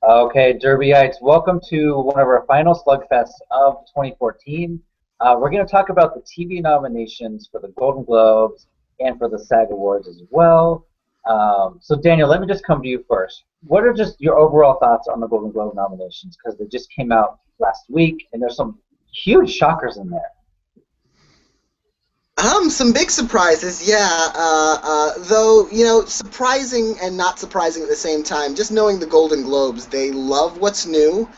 Okay, Derbyites, welcome to one of our final slugfests of 2014. We're going to talk about the TV nominations for the Golden Globes and for the SAG Awards as well. So Daniel, let me just come to you first. What are just your overall thoughts on the Golden Globe nominations? Because they just came out last week, and there's some huge shockers in there. Some big surprises, yeah. Though, you know, surprising and not surprising at the same time. Just knowing the Golden Globes, they love what's new.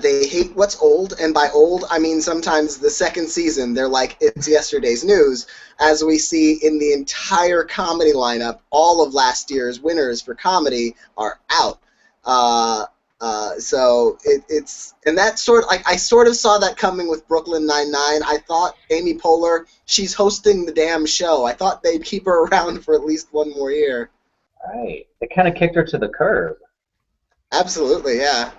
They hate what's old, and by old, I mean sometimes the second season, they're like, it's yesterday's news. As we see in the entire comedy lineup, all of last year's winners for comedy are out. So it's and that sort of, like, I sort of saw that coming with Brooklyn Nine-Nine. I thought Amy Poehler, she's hosting the damn show. I thought they'd keep her around for at least one more year. Right. They kind of kicked her to the curb. Absolutely, yeah.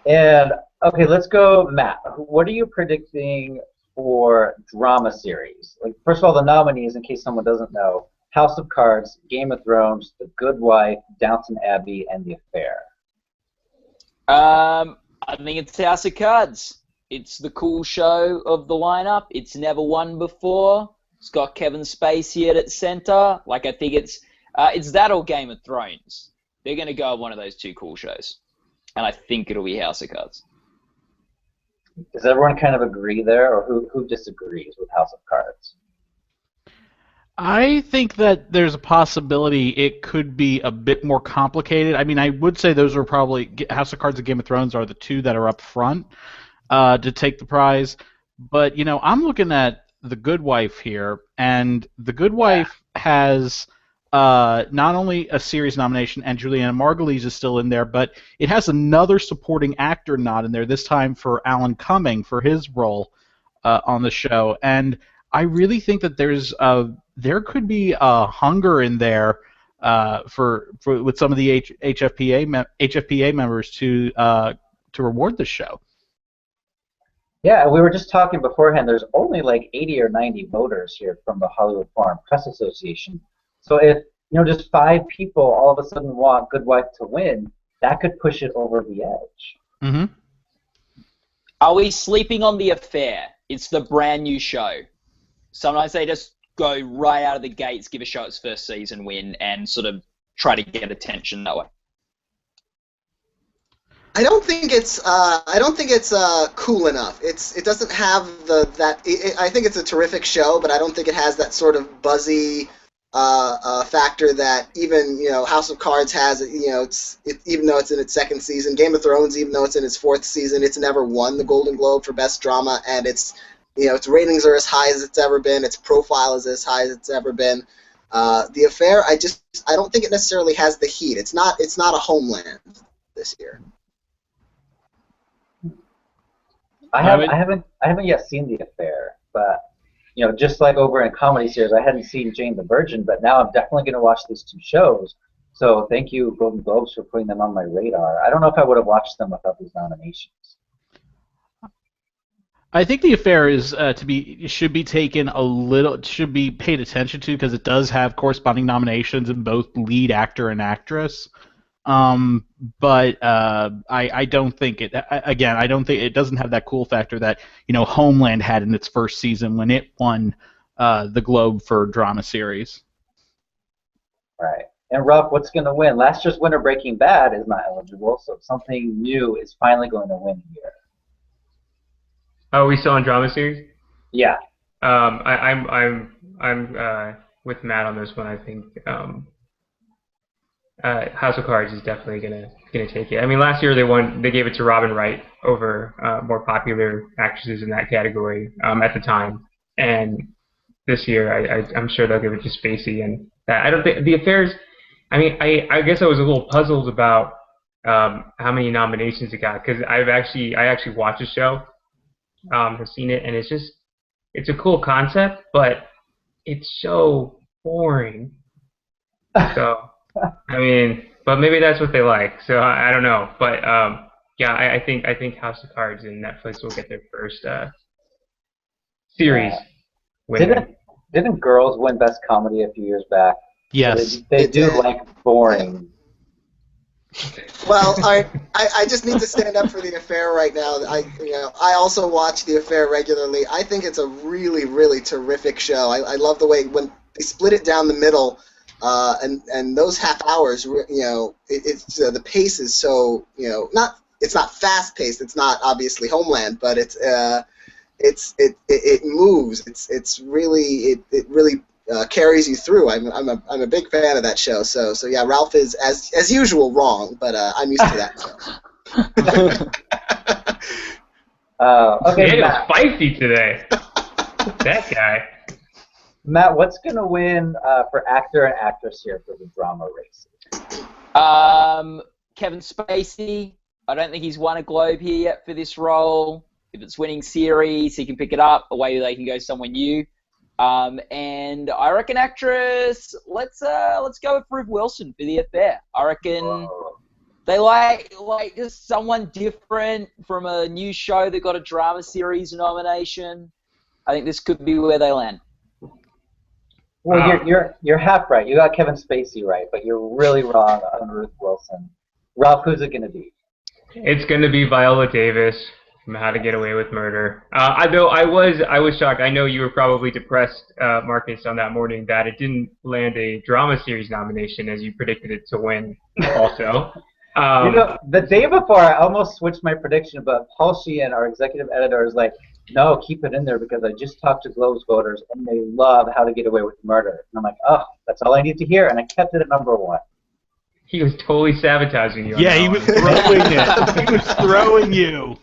And, okay, let's go, Matt. What are you predicting for drama series? Like, first of all, the nominees, in case someone doesn't know: House of Cards, Game of Thrones, The Good Wife, Downton Abbey, and The Affair. I think it's House of Cards. It's the cool show of the lineup. It's never won before. It's got Kevin Spacey at its center. Like, I think it's that or Game of Thrones. They're going to go with one of those two cool shows. And I think it'll be House of Cards. Does everyone kind of agree there, or who disagrees with House of Cards? I think that there's a possibility it could be a bit more complicated. I mean, I would say those are probably House of Cards and Game of Thrones are the two that are up front to take the prize. But, you know, I'm looking at The Good Wife here, and The Good Wife has not only a series nomination, and Juliana Margulies is still in there, but it has another supporting actor nod in there, this time for Alan Cumming for his role on the show. And I really think that there could be a hunger in there for with some of the HFPA members to reward the show. Yeah, we were just talking beforehand. There's only like 80 or 90 voters here from the Hollywood Foreign Press Association. So if, you know, just 5 people all of a sudden want Good Wife to win, that could push it over the edge. Mm-hmm. Are we sleeping on The Affair? It's the brand new show. Sometimes they just go right out of the gates, give a show its first season win, and sort of try to get attention that way. I don't think it's cool enough. It doesn't have I think it's a terrific show, but I don't think it has that sort of buzzy factor that even, you know, House of Cards has. You know, even though it's in its second season, Game of Thrones, even though it's in its 4th season, it's never won the Golden Globe for Best Drama, and its ratings are as high as it's ever been. Its profile is as high as it's ever been. The Affair, I don't think it necessarily has the heat. It's not a Homeland this year. I haven't yet seen The Affair, but, you know, just like over in comedy series, I hadn't seen Jane the Virgin, but now I'm definitely going to watch these 2 shows. So thank you, Golden Globes, for putting them on my radar. I don't know if I would have watched them without these nominations. I think The Affair should be paid attention to, because it does have corresponding nominations in both lead actor and actress. But I don't think it. Again, I don't think it doesn't have that cool factor that, you know, Homeland had in its first season when it won the Globe for drama series. Right. And Ruff, what's going to win? Last year's winner, Breaking Bad, is not eligible, so something new is finally going to win here. Oh, we still on drama series? Yeah. I'm with Matt on this one. I think House of Cards is definitely gonna take it. I mean, last year they gave it to Robin Wright over more popular actresses in that category at the time, and this year I'm sure they'll give it to Spacey. And I don't think The Affairs. I mean, I guess I was a little puzzled about how many nominations it got, because I actually watched the show. Have seen it, and it's a cool concept, but it's so boring. So, I mean, but maybe that's what they like. So I don't know, but yeah, I think House of Cards and Netflix will get their first series winner. Didn't Girls win Best Comedy a few years back? Yes, So they do like boring. Well, I just need to stand up for The Affair right now. I also watch The Affair regularly. I think it's a really, really terrific show. I love the way when they split it down the middle, and those half hours, it's the pace is so, it's not fast paced. It's not obviously Homeland, but it moves. It really carries you through. I'm a big fan of that show. So yeah, Ralph is as usual wrong, but I'm used to that. Okay, Daniel's Matt. spicy today. That guy. Matt, what's going to win for actor and actress here for the drama race? Kevin Spacey. I don't think he's won a Globe here yet for this role. If it's winning series, he can pick it up. Away they can go somewhere new. And I reckon actress. Let's go with Ruth Wilson for The Affair. I reckon they like just someone different from a new show that got a drama series nomination. I think this could be where they land. Well, you're half right. You got Kevin Spacey right, but you're really wrong on Ruth Wilson. Ralph, who's it going to be? It's going to be Viola Davis from How to Get Away with Murder. I was shocked. I know you were probably depressed, Marcus, on that morning that it didn't land a drama series nomination as you predicted it to win. Also, the day before, I almost switched my prediction, but Paul Sheehan, our executive editor, is like, "No, keep it in there because I just talked to Globes voters and they love How to Get Away with Murder." And I'm like, "Oh, that's all I need to hear," and I kept it at #1. He was totally sabotaging you. Yeah, he was throwing it. He was throwing you.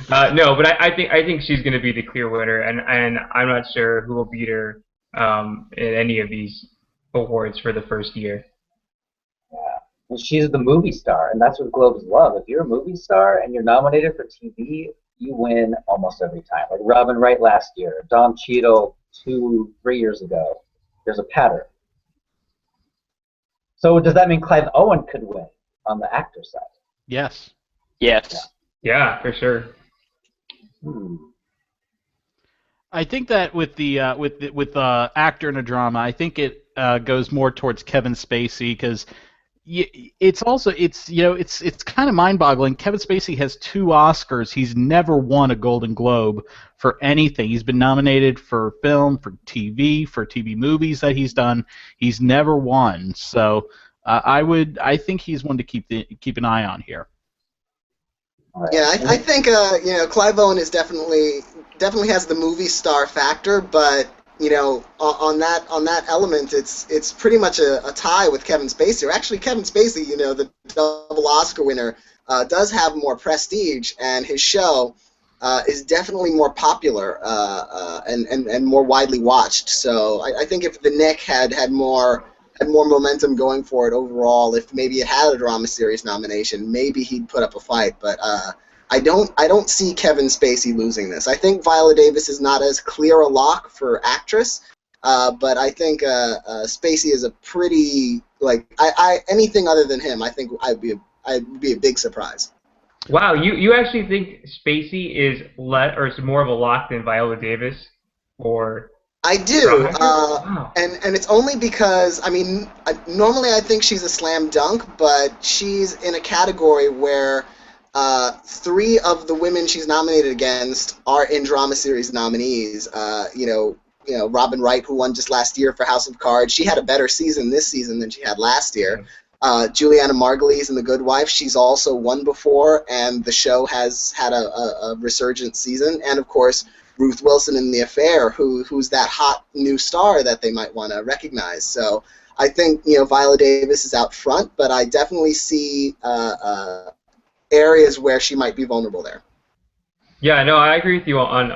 No, but I think she's going to be the clear winner, and I'm not sure who will beat her in any of these awards for the first year. Yeah, and she's the movie star, and that's what Globes love. If you're a movie star and you're nominated for TV, you win almost every time. Like Robin Wright last year, Don Cheadle 2-3 years ago. There's a pattern. So does that mean Clive Owen could win on the actor side? Yes. Yes. Yeah, for sure. I think that with the with actor in a drama, I think it goes more towards Kevin Spacey because it's kind of mind-boggling. Kevin Spacey has 2 Oscars. He's never won a Golden Globe for anything. He's been nominated for film, for TV movies that he's done. He's never won. So I think he's one to keep an eye on here. Yeah, I think Clive Owen is definitely has the movie star factor, but on that element, it's pretty much a tie with Kevin Spacey. Or actually, Kevin Spacey, the double Oscar winner, does have more prestige, and his show is definitely more popular and more widely watched. So I think if The Nick had more momentum going for it overall, if maybe it had a drama series nomination, maybe he'd put up a fight. But I don't see Kevin Spacey losing this. I think Viola Davis is not as clear a lock for actress, but I think Spacey is a pretty anything other than him. I think I'd be a big surprise. Wow, you actually think Spacey is more of a lock than Viola Davis, or? I do, Wow. and it's only because, normally I think she's a slam dunk, but she's in a category where 3 of the women she's nominated against are in drama series nominees. Robin Wright, who won just last year for House of Cards, she had a better season this season than she had last year. Juliana Margulies in The Good Wife, she's also won before, and the show has had a resurgent season, and of course, Ruth Wilson in The Affair, who's that hot new star that they might want to recognize. So I think Viola Davis is out front, but I definitely see areas where she might be vulnerable there. Yeah, no, I agree with you on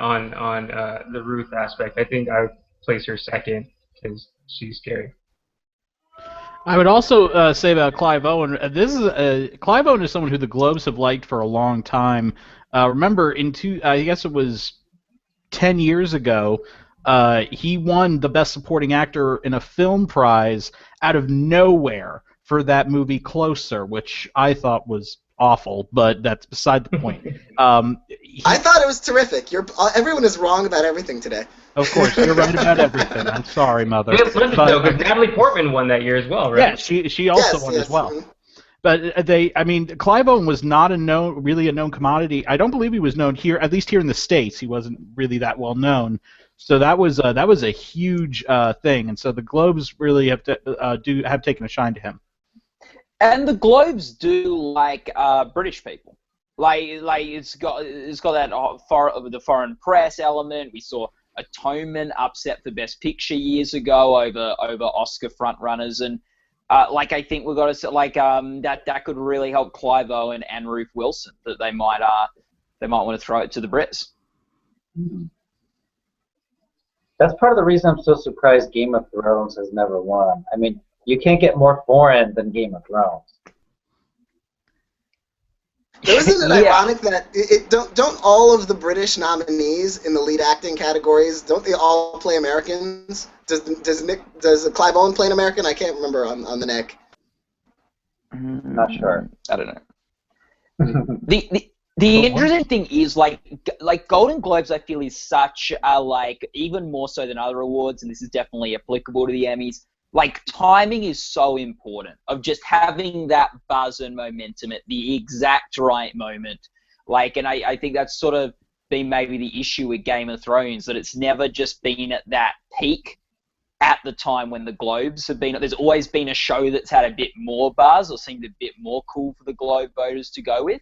the Ruth aspect. I think I would place her second because she's scary. I would also say about Clive Owen. Clive Owen is someone who the Globes have liked for a long time. Remember, I guess it was 10 years ago, he won the Best Supporting Actor in a Film prize out of nowhere for that movie Closer, which I thought was awful, but that's beside the point. I thought it was terrific. Everyone is wrong about everything today. Of course, you're right about everything. I'm sorry, Mother. Because Natalie Portman won that year as well, right? Yeah, she also won as well. But I mean, Clive Owen was not really a known commodity. I don't believe he was known here, at least here in the States. He wasn't really that well known. So that was a huge thing, and so the Globes really have taken a shine to him. And the Globes do like British people. Like it's got that the foreign press element. We saw Atonement upset for Best Picture years ago over Oscar frontrunners, and I think we've got to say that could really help Clive Owen and Ruth Wilson, that they might want to throw it to the Brits. That's part of the reason I'm so surprised Game of Thrones has never won. I mean, you can't get more foreign than Game of Thrones. Isn't it ironic that don't all of the British nominees in the lead acting categories, don't they all play Americans? Does Clive Owen play an American? I can't remember on the neck. Not sure. I don't know. The interesting thing is like Golden Globes, I feel, is such a even more so than other awards, and this is definitely applicable to the Emmys. Timing is so important, of just having that buzz and momentum at the exact right moment. And I think that's sort of been maybe the issue with Game of Thrones, that it's never just been at that peak at the time when the Globes have been. There's always been a show that's had a bit more buzz or seemed a bit more cool for the Globe voters to go with.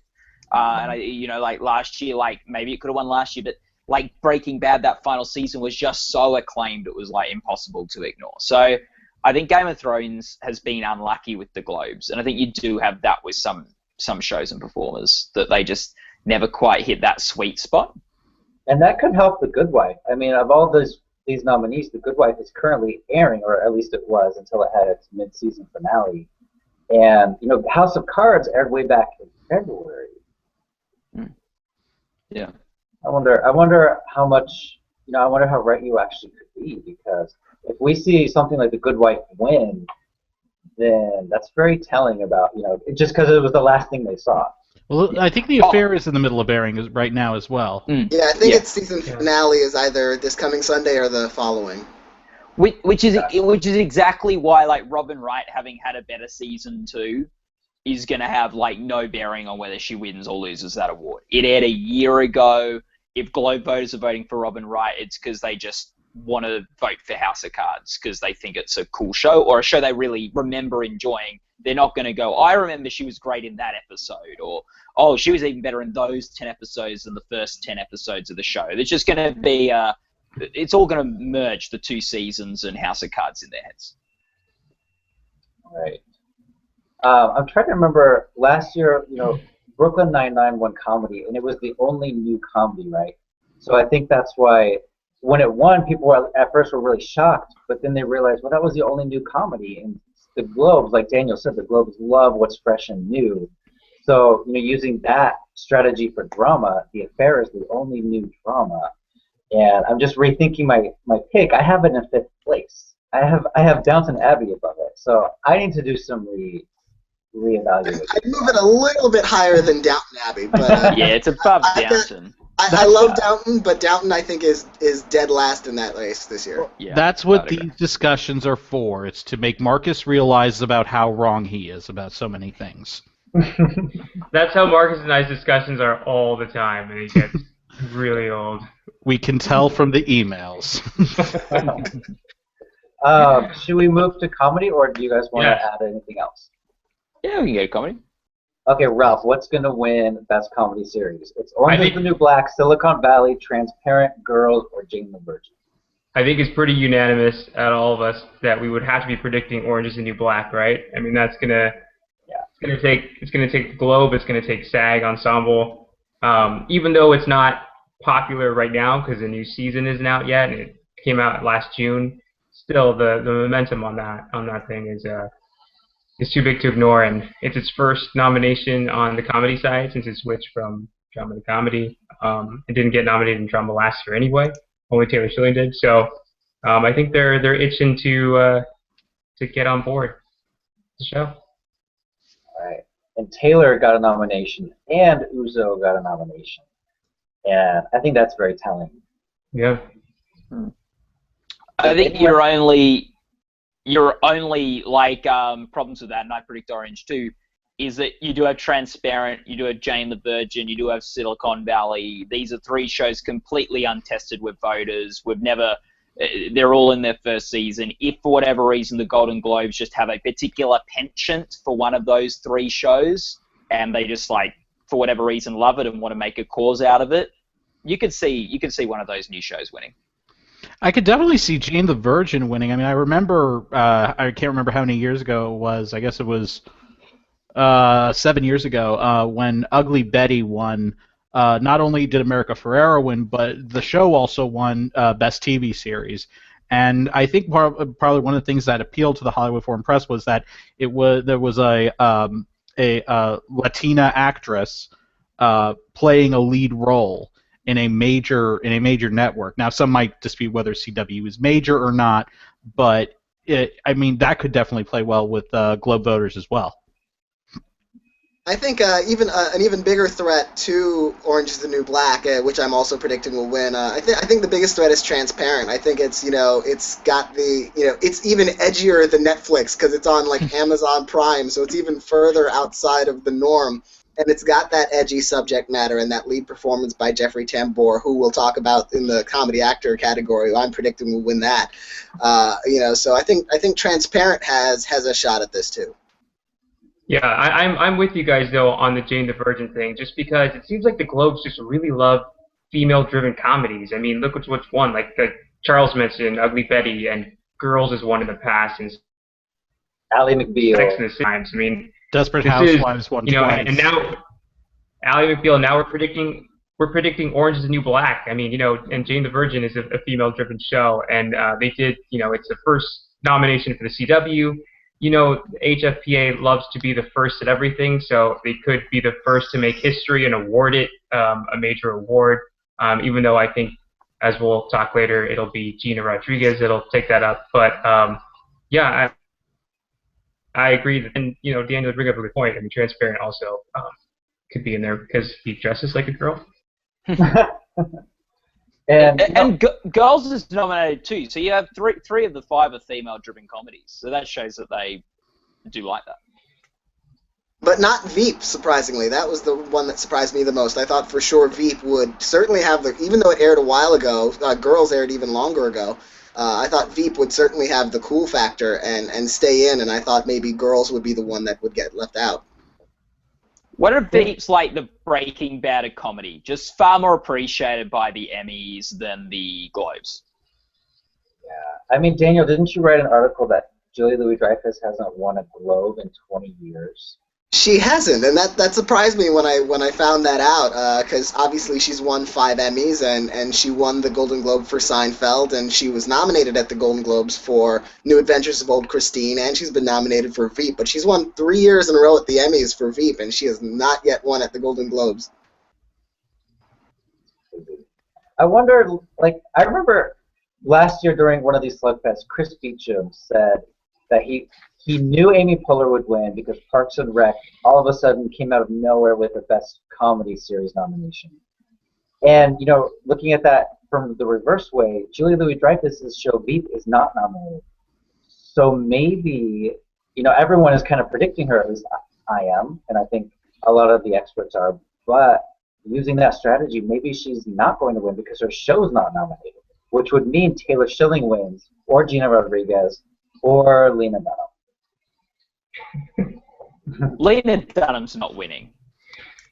And last year, maybe it could have won last year, but Breaking Bad, that final season was just so acclaimed, it was impossible to ignore. So I think Game of Thrones has been unlucky with the Globes, and I think you do have that with some shows and performers, that they just never quite hit that sweet spot. And that could help The Good Wife. I mean, of all these nominees, The Good Wife is currently airing, or at least it was until it had its mid-season finale. And House of Cards aired way back in February. Yeah. I wonder how much. I wonder how right you actually could be, because if we see something like The Good Wife win, then that's very telling about, just because it was the last thing they saw. Well, I think The Affair is in the middle of airing right now as well. Yeah, I think its season finale is either this coming Sunday or the following. Which is exactly why Robin Wright, having had a better season 2, is going to have no bearing on whether she wins or loses that award. It aired a year ago. If Globe voters are voting for Robin Wright, it's because they just want to vote for House of Cards because they think it's a cool show or a show they really remember enjoying. They're not going to go, I remember she was great in that episode, or, oh, she was even better in those 10 episodes than the first 10 episodes of the show. It's just going to be, it's all going to merge the 2 seasons and House of Cards in their heads. Right. I'm trying to remember last year, Brooklyn Nine-Nine won comedy, and it was the only new comedy, right? So I think that's why when it won, people at first were really shocked, but then they realized, well, that was the only new comedy. And the Globes, like Daniel said, the Globes love what's fresh and new. So, using that strategy for drama, The Affair is the only new drama. And I'm just rethinking my pick. I have it in 5th place. I have Downton Abbey above it. So I need to do some reevaluation. I'd move it a little bit higher than Downton Abbey, but yeah, it's above Downton. I love Downton, but Downton I think is dead last in that race this year. Yeah, that's what these discussions are for. It's to make Marcus realize about how wrong he is about so many things. That's how Marcus and I's discussions are all the time, and it gets really old. We can tell from the emails. Should we move to comedy, or do you guys want to add anything else? Yeah, we can go to comedy. Okay, Ralph, what's going to win Best Comedy Series? It's Orange is the New Black, Silicon Valley, Transparent, Girls, or Jane the Virgin. I think it's pretty unanimous at all of us that we would have to be predicting Orange is the New Black, right? I mean, that's gonna it's gonna take the Globe, it's gonna take SAG Ensemble. Even though it's not popular right now because the new season isn't out yet and it came out last June, still the momentum on that thing is too big to ignore, and it's its first nomination on the comedy side since it switched from drama to comedy. It didn't get nominated in drama last year anyway. Only Taylor Schilling did. So I think they're itching to get on board the show. All right. And Taylor got a nomination, and Uzo got a nomination, and I think that's very telling. Yeah. I think your only problems with that, and I predict Orange too, is that you do have Transparent, you do have Jane the Virgin, you do have Silicon Valley. These are 3 shows completely untested with voters. They're all in their first season. If for whatever reason the Golden Globes just have a particular penchant for one of those 3 shows, and they just for whatever reason love it and want to make a cause out of it, you could see one of those new shows winning. I could definitely see Jane the Virgin winning. I mean, I remember, I can't remember how many years ago it was. I guess it was 7 years ago when Ugly Betty won. Not only did America Ferrera win, but the show also won Best TV Series. And I think probably one of the things that appealed to the Hollywood Foreign Press was that there was a Latina actress playing a lead role in a major network. Now, some might dispute whether CW is major or not, but that could definitely play well with Globe voters as well. I think an even bigger threat to Orange is the New Black, which I'm also predicting will win. I think the biggest threat is Transparent. I think it's got it's even edgier than Netflix because it's on Amazon Prime, so it's even further outside of the norm. And it's got that edgy subject matter and that lead performance by Jeffrey Tambor, who we'll talk about in the comedy actor category. I'm predicting will win that. So I think Transparent has a shot at this too. Yeah, I'm with you guys though on the Jane the Virgin thing, just because it seems like the Globes just really love female-driven comedies. I mean, look what's won. Like Charles mentioned, Ugly Betty, and Girls has won in the past, and Ally McBeal. Sex and the Times. I mean, Desperate Housewives won twice. And now Ally McBeal. Now we're predicting Orange is the New Black. I mean, and Jane the Virgin is a female-driven show, and they did. It's the first nomination for the CW. The HFPA loves to be the first at everything, so they could be the first to make history and award it a major award. Even though I think, as we'll talk later, it'll be Gina Rodriguez that'll take that up. But yeah, I agree that, and Daniel would bring up a good point. I mean, Transparent also could be in there because he dresses like a girl. And Girls is nominated too. So you have three of the 5 are female-driven comedies. So that shows that they do like that. But not Veep, surprisingly. That was the one that surprised me the most. I thought for sure Veep would certainly have even though it aired a while ago, Girls aired even longer ago. I thought Veep would certainly have the cool factor and stay in, and I thought maybe Girls would be the one that would get left out. What are Veep's like the Breaking Bad of comedy? Just far more appreciated by the Emmys than the Globes. Yeah. I mean, Daniel, didn't you write an article that Julia Louis-Dreyfus hasn't won a Globe in 20 years? She hasn't, and that surprised me when I found that out, because obviously she's won 5 Emmys, and she won the Golden Globe for Seinfeld, and she was nominated at the Golden Globes for New Adventures of Old Christine, and she's been nominated for Veep, but she's won 3 years in a row at the Emmys for Veep, and she has not yet won at the Golden Globes. I wonder, I remember last year during one of these slugfests, Chris Beecham said that he knew Amy Poehler would win because Parks and Rec all of a sudden came out of nowhere with the Best Comedy Series nomination. And, looking at that from the reverse way, Julia Louis-Dreyfus's show Veep is not nominated. So maybe, everyone is kind of predicting her, at least I am, and I think a lot of the experts are, but using that strategy, maybe she's not going to win because her show's not nominated, which would mean Taylor Schilling wins, or Gina Rodriguez, or Lena Dunham. Lena Dunham's not winning.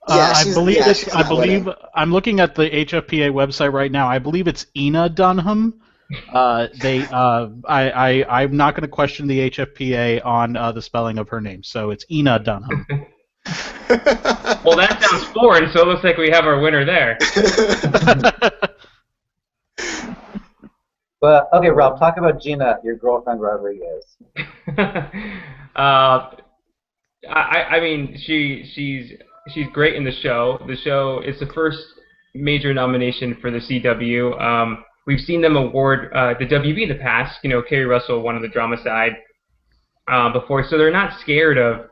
I believe I'm looking at the HFPA website right now. I believe it's Ina Dunham. I'm not going to question the HFPA on the spelling of her name, so it's Ina Dunham. Well, that sounds foreign, so it looks like we have our winner there. But okay, Rob, talk about Gina, your girlfriend Rodriguez. I mean, she's great in the show. The show is the first major nomination for the CW. We've seen them award the WB in the past. Kerry Russell won on the drama side before, so they're not scared of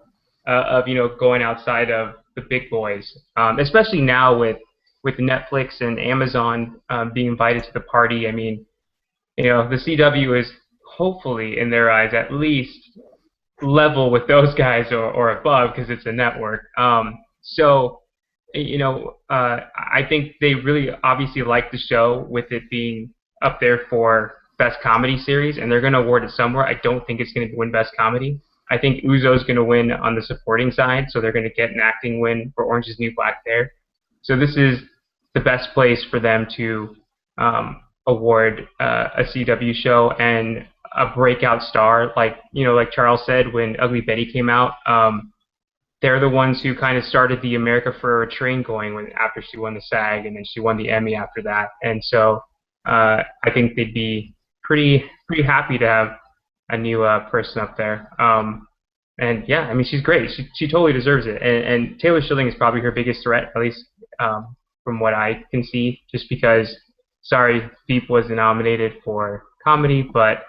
going outside of the big boys, especially now with Netflix and Amazon being invited to the party. I mean, the CW is hopefully, in their eyes, at least level with those guys or above because it's a network. So, I think they really obviously like the show with it being up there for Best Comedy Series, and they're going to award it somewhere. I don't think it's going to win Best Comedy. I think Uzo's going to win on the supporting side, so they're going to get an acting win for Orange is the New Black there. So this is the best place for them to award a CW show and a breakout star. Like Charles said, when Ugly Betty came out, they're the ones who kind of started the America Ferrera train going after she won the SAG, and then she won the Emmy after that. And so I think they'd be pretty happy to have a new person up there. And yeah, I mean, she's great. She totally deserves it. And Taylor Schilling is probably her biggest threat, at least from what I can see, just because, sorry, Veep wasn't nominated for comedy, but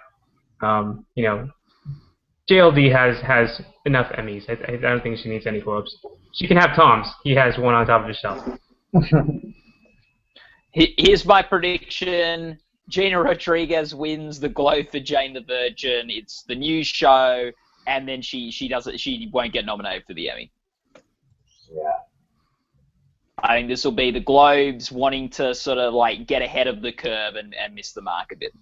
JLD has enough Emmys. I don't think she needs any Globes. She can have Tom's. He has one on top of his shelf. Here's my prediction. Gina Rodriguez wins the Globe for Jane the Virgin. It's the new show, and then she won't get nominated for the Emmy. Yeah. I think this will be the Globes wanting to sort of like get ahead of the curve and miss the mark a bit.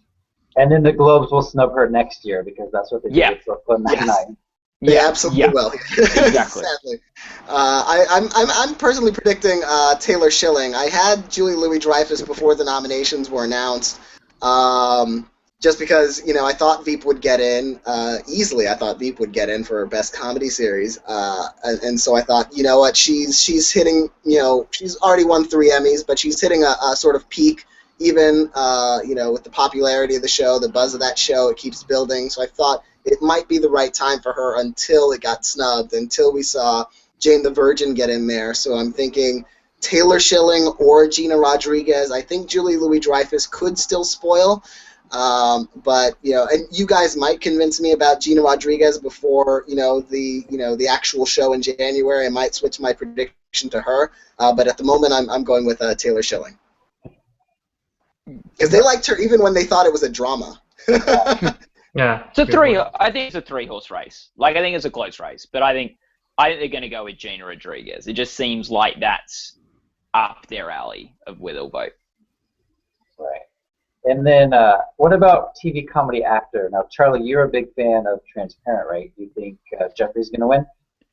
And then the Globes will snub her next year because that's what they did with Brooklyn Nine-Nine. They absolutely will. Exactly. Sadly. I'm personally predicting Taylor Schilling. I had Julie Louis-Dreyfus before the nominations were announced, just because I thought Veep would get in easily. I thought Veep would get in for Best Comedy Series, and so I thought, you know what, she's hitting, she's already won 3 Emmys, but she's hitting a sort of peak. Even, with the popularity of the show, the buzz of that show, it keeps building. So I thought it might be the right time for her until it got snubbed, until we saw Jane the Virgin get in there. So I'm thinking Taylor Schilling or Gina Rodriguez. I think Julie Louis-Dreyfus could still spoil. But, and you guys might convince me about Gina Rodriguez before, the actual show in January. I might switch my prediction to her. But at the moment, I'm going with Taylor Schilling. Because they liked her even when they thought it was a drama. Yeah. It's a three. I think it's a 3-horse race. Like, I think it's a close race, but I think they're going to go with Gina Rodriguez. It just seems like that's up their alley of where they'll vote. Right. And then, what about TV comedy actor? Now, Charlie, you're a big fan of Transparent, right? Do you think Jeffrey's going to win?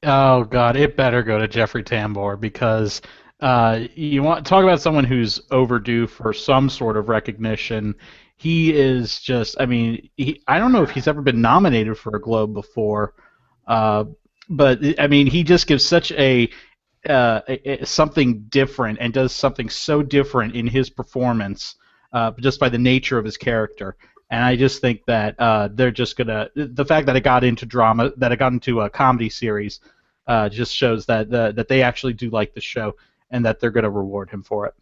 Oh God, it better go to Jeffrey Tambor because. You want to talk about someone who's overdue for some sort of recognition. He is just, I mean, I don't know if he's ever been nominated for a Globe before, but I mean, he just gives such a something different and does something so different in his performance just by the nature of his character. And I just think that they're just gonna, the fact that it got into drama, that it got into a comedy series, just shows that that they actually do like the show. And that they're going to reward him for it.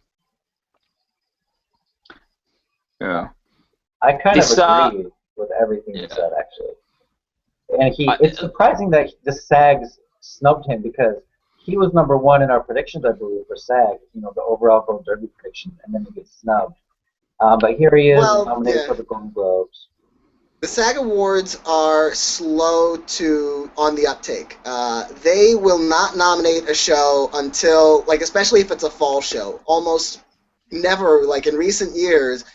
Yeah. I kind of agree with everything you said, actually. And it's surprising that the SAGs snubbed him because he was number 1 in our predictions, I believe, for SAG, the overall Gold Derby prediction, and then he gets snubbed. But here he is, nominated for the Golden Globes. The SAG Awards are slow on the uptake. They will not nominate a show until, especially if it's a fall show. Almost never, in recent years,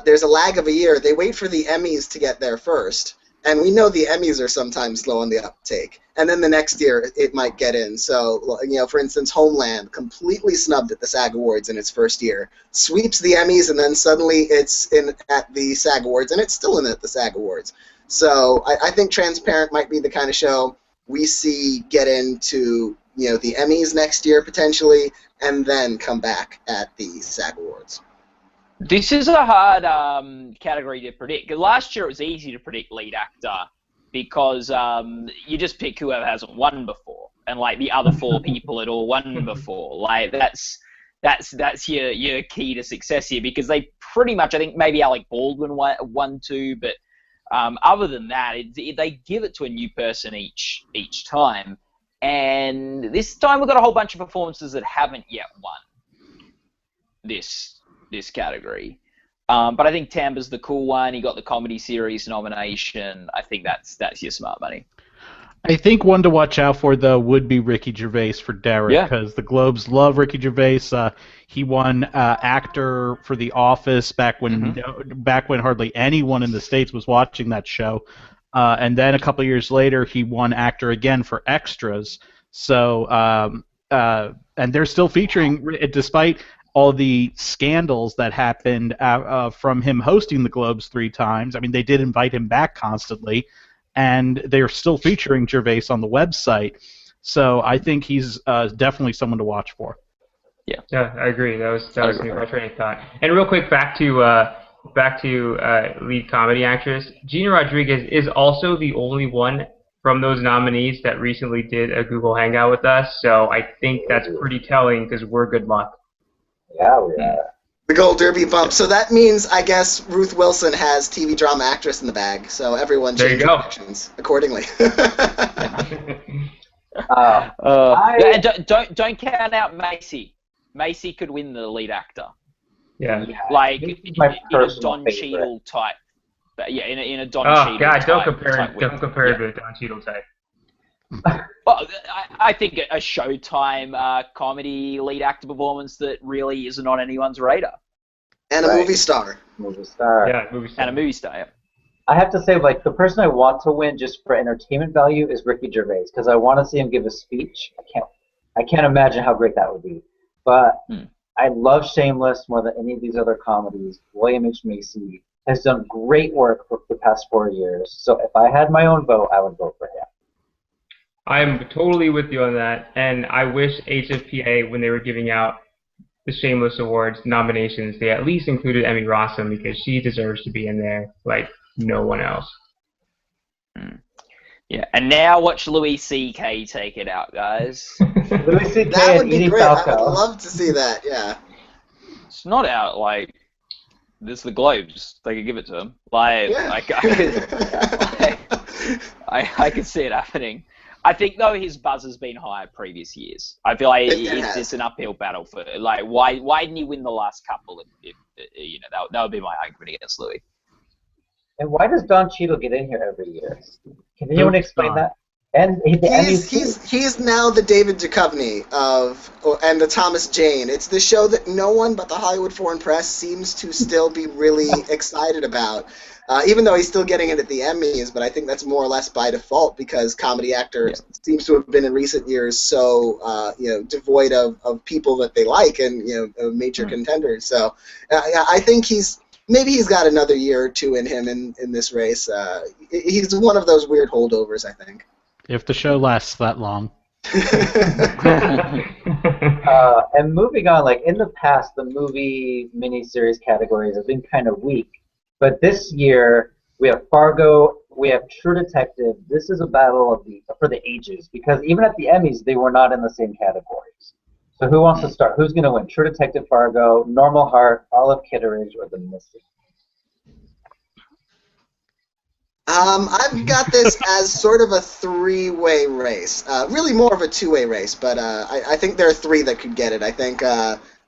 there's a lag of a year. They wait for the Emmys to get there first. And we know the Emmys are sometimes slow on the uptake. And then the next year, it might get in. So, for instance, Homeland, completely snubbed at the SAG Awards in its first year. Sweeps the Emmys, and then suddenly it's in at the SAG Awards, and it's still in at the SAG Awards. So I think Transparent might be the kind of show we see get into, the Emmys next year, potentially, and then come back at the SAG Awards. This is a hard category to predict. Last year it was easy to predict lead actor because you just pick whoever hasn't won before, and the other 4 people had all won before. That's your key to success here because they pretty much, I think maybe Alec Baldwin won 2, but other than that, they give it to a new person each time. And this time we've got a whole bunch of performances that haven't yet won this category. But I think Tambor's the cool one. He got the comedy series nomination. I think that's your smart money. I think one to watch out for, though, would be Ricky Gervais for Derek, Yeah. because the Globes love Ricky Gervais. He won actor for The Office back when hardly anyone in the States was watching that show, and then a couple of years later, he won actor again for Extras. So, and they're still featuring, despite all the scandals that happened from him hosting the Globes 3 times. I mean, they did invite him back constantly, and they're still featuring Gervais on the website. So I think he's definitely someone to watch for. Yeah, I agree. That was my train of thought. And real quick, back to lead comedy actress. Gina Rodriguez is also the only one from those nominees that recently did a Google Hangout with us. So I think that's pretty telling because we're good luck. Yeah, we are. The Gold Derby bump. So that means, I guess, Ruth Wilson has TV drama actress in the bag. So everyone change directions accordingly. Don't count out Macy. Macy could win the lead actor. Yeah. Like in a personal Don favorite. Cheadle type. But yeah, in a Don Oh Cheadle God! type. Don't compare to the Don Cheadle type. Well, I think a Showtime comedy lead actor performance that really isn't on anyone's radar. And a movie star. Movie star. Yeah, movie star. And a movie star. Yeah. I have to say, like, the person I want to win just for entertainment value is Ricky Gervais, because I want to see him give a speech. I can't imagine how great that would be. But I love Shameless more than any of these other comedies. William H. Macy has done great work for the past 4 years. So if I had my own vote, I would vote for him. I'm totally with you on that, and I wish HFPA, when they were giving out the Shameless Awards nominations, they at least included Emmy Rossum, because she deserves to be in there like no one else. Yeah, and now watch Louis C.K. take it out, guys. Louis C.K. That would and be Edie great. Falco. I would love to see that, yeah. It's not out, like, this is the Globes. They could give it to him. Like, Yeah. I could see it happening. I think, though, his buzz has been higher previous years. I feel like it's an uphill battle for, like, why didn't he win the last couple? If that would be my argument against Louis. And why does Don Cheadle get in here every year? Can anyone explain that? And He is now the David Duchovny and the Thomas Jane. It's the show that no one but the Hollywood Foreign Press seems to still be really excited about. Even though he's still getting it at the Emmys, but I think that's more or less by default because comedy actor seems to have been in recent years so devoid of people that they like and major contenders. So I think maybe he's got another year or two in him in this race. He's one of those weird holdovers, I think. If the show lasts that long. And moving on, like in the past, the movie miniseries categories have been kind of weak. But this year, we have Fargo, we have True Detective. This is a battle for the ages because even at the Emmys, they were not in the same categories. So who wants to start? Who's going to win? True Detective, Fargo, Normal Heart, Olive Kitteridge, or The Missing? I've got this as sort of a three-way race. Really more of a two-way race, but I think there are three that could get it. I think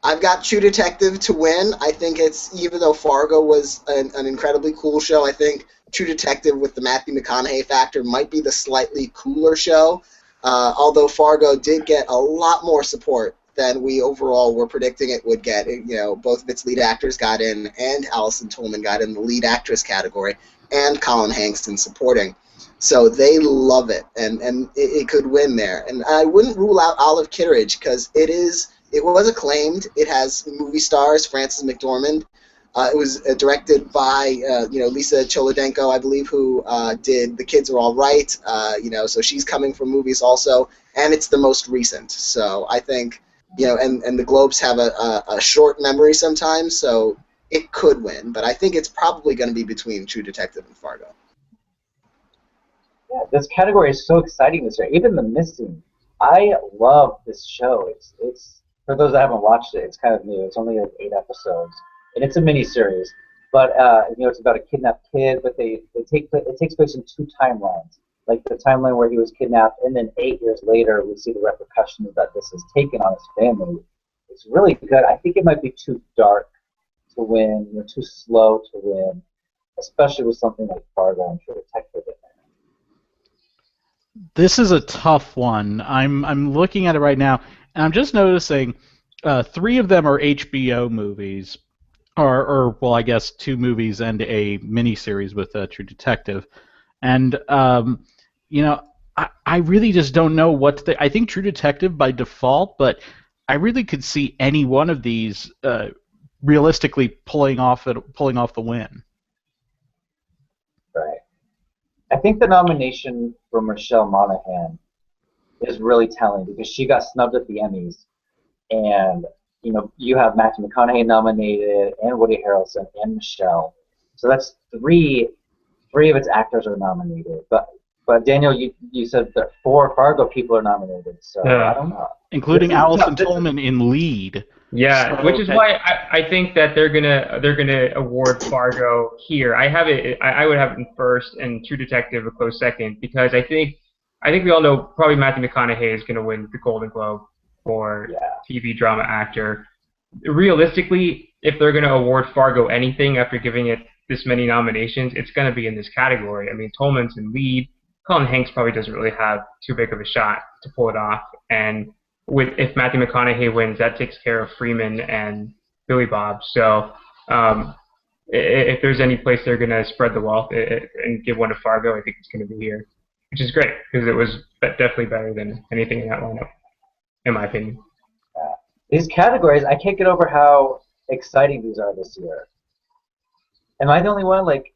I've got True Detective to win. I think even though Fargo was an incredibly cool show, I think True Detective with the Matthew McConaughey factor might be the slightly cooler show. Although Fargo did get a lot more support than we overall were predicting it would get. Both of its lead actors got in, and Allison Tolman got in the lead actress category, and Colin Hanks in supporting. So they love it, and it could win there. And I wouldn't rule out Olive Kitteridge because it was acclaimed. It has movie stars, Frances McDormand. It was directed by Lisa Cholodenko, I believe, who did The Kids Are All Right. So she's coming from movies also, and it's the most recent. So I think and the Globes have a short memory sometimes, so it could win. But I think it's probably going to be between True Detective and Fargo. Yeah, this category is so exciting this year. Even The Missing. I love this show. It's for those that haven't watched it, it's kind of new. It's only like 8 episodes, and it's a miniseries. But it's about a kidnapped kid. But it takes place in 2 timelines. Like the timeline where he was kidnapped, and then 8 years later, we see the repercussions that this has taken on his family. It's really good. I think it might be too dark to win, too slow to win, especially with something like Fargo and True Detective in there. This is a tough one. I'm looking at it right now, and I'm just noticing three of them are HBO movies, or well, I guess two movies and a miniseries with True Detective. And you know, I really just don't know what to think. I think True Detective by default, but I really could see any one of these realistically pulling off the win. Right. I think the nomination for Michelle Monaghan is really telling because she got snubbed at the Emmys, and you have Matthew McConaughey nominated, and Woody Harrelson, and Michelle. So that's three of its actors are nominated. But Daniel, you said that four Fargo people are nominated, so I don't know. Including Allison Tolman in lead. Yeah, So, which is why I think that they're gonna award Fargo here. I would have it in first and True Detective a close second because I think we all know probably Matthew McConaughey is gonna win the Golden Globe for TV drama actor. Realistically, if they're gonna award Fargo anything after giving it this many nominations, it's gonna be in this category. I mean, Tolman's in lead. Colin Hanks probably doesn't really have too big of a shot to pull it off, and if Matthew McConaughey wins, that takes care of Freeman and Billy Bob. So if there's any place they're going to spread the wealth and give one to Fargo, I think it's going to be here, which is great because it was definitely better than anything in that lineup, in my opinion. These categories, I can't get over how exciting these are this year. Am I the only one? Like,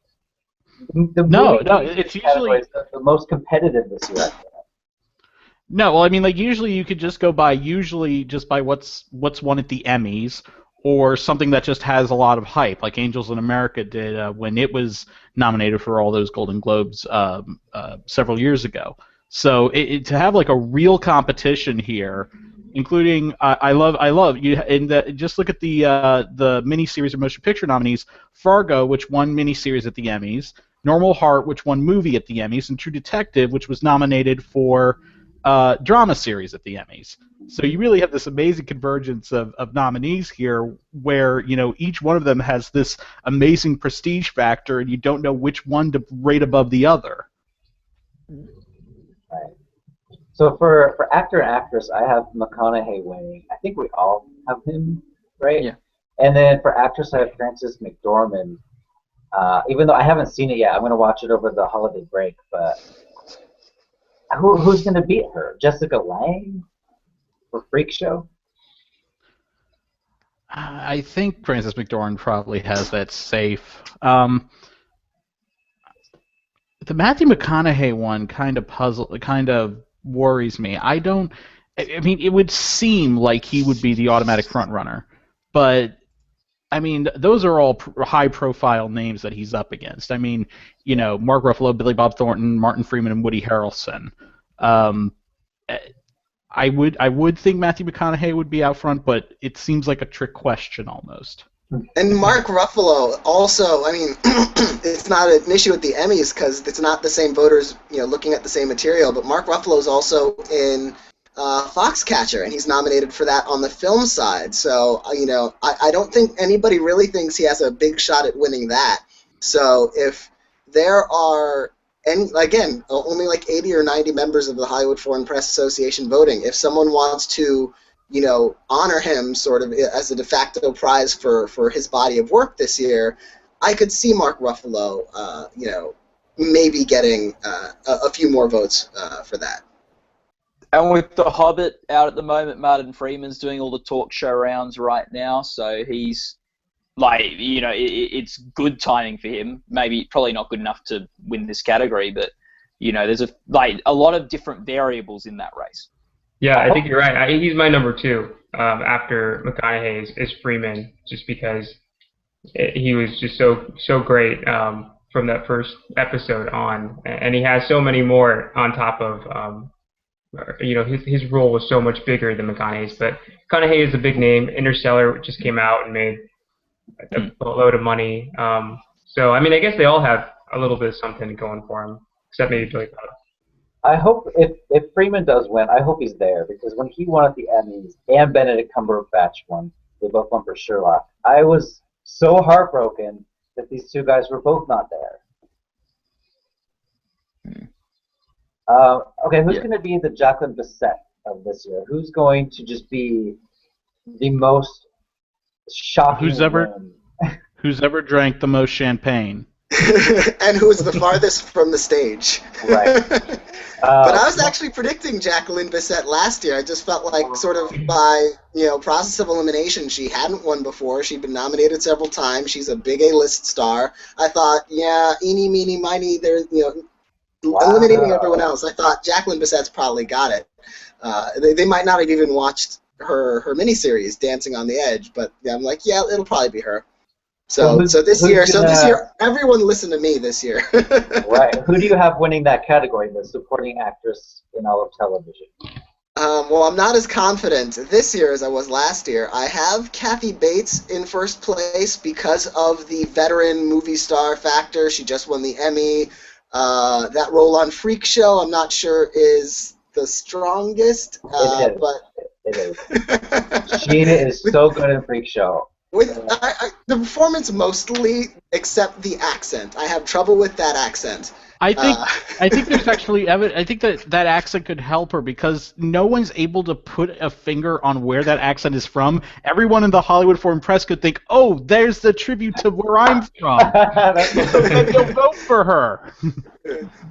no, it's usually the most competitive this year. No, well, I mean, like usually you could just go by what's won at the Emmys, or something that just has a lot of hype, like Angels in America did when it was nominated for all those Golden Globes several years ago. So to have like a real competition here, including I love you, and just look at the miniseries or motion picture nominees: Fargo, which won miniseries at the Emmys; Normal Heart, which won movie at the Emmys; and True Detective, which was nominated for drama series at the Emmys. So you really have this amazing convergence of nominees here where, each one of them has this amazing prestige factor and you don't know which one to rate above the other. Right. So for actor and actress, I have McConaughey winning. I think we all have him, right? Yeah. And then for actress, I have Frances McDormand. Even though I haven't seen it yet, I'm going to watch it over the holiday break, but who's going to beat her? Jessica Lange for Freak Show? I think Frances McDormand probably has that safe. The Matthew McConaughey one kind of worries me. I mean, it would seem like he would be the automatic front runner, but I mean, those are all high-profile names that he's up against. I mean, Mark Ruffalo, Billy Bob Thornton, Martin Freeman, and Woody Harrelson. I would think Matthew McConaughey would be out front, but it seems like a trick question almost. And Mark Ruffalo also, I mean, it's not an issue with the Emmys because it's not the same voters, looking at the same material, but Mark Ruffalo is also in Foxcatcher, and he's nominated for that on the film side. So, I don't think anybody really thinks he has a big shot at winning that. So if there are, and again, only like 80 or 90 members of the Hollywood Foreign Press Association voting, if someone wants to, honor him sort of as a de facto prize for his body of work this year, I could see Mark Ruffalo, maybe getting a few more votes for that. And with The Hobbit out at the moment, Martin Freeman's doing all the talk show rounds right now, so he's like, it's good timing for him. Maybe probably not good enough to win this category, but there's a lot of different variables in that race. Yeah, I think you're right. He's my number two after McConaughey is Freeman, just because he was just so great from that first episode on, and he has so many more on top of. His role was so much bigger than McConaughey's, but McConaughey is a big name. Interstellar just came out and made a boatload of money. So, I mean, I guess they all have a little bit of something going for them, except maybe Billy Bob. I hope if Freeman does win, I hope he's there, because when he won at the Emmys and Benedict Cumberbatch won, they both won for Sherlock, I was so heartbroken that these two guys were both not there. Okay, who's Yeah. going to be the Jacqueline Bisset of this year? Who's going to just be the most shocking win? Who's ever drank the most champagne? And who was the farthest from the stage. Right. But I was actually predicting Jacqueline Bisset last year. I just felt like sort of by, process of elimination, she hadn't won before. She'd been nominated several times. She's a big A-list star. I thought, yeah, eeny, meeny, miny, they're, eliminating everyone else. I thought Jacqueline Bisset's probably got it. They might not have even watched her miniseries, Dancing on the Edge, but yeah, I'm like, yeah, it'll probably be her. So this year, everyone listen to me this year. Right. Who do you have winning that category, the supporting actress in all of television? Well, I'm not as confident this year as I was last year. I have Kathy Bates in first place because of the veteran movie star factor. She just won the Emmy. That role on Freak Show, I'm not sure is the strongest. It is. She is so good in Freak Show. With the performance mostly, except the accent. I have trouble with that accent. I think there's actually I think that accent could help her because no one's able to put a finger on where that accent is from. Everyone in the Hollywood Foreign Press could think, "Oh, there's the tribute to where I'm from." So then you'll vote for her.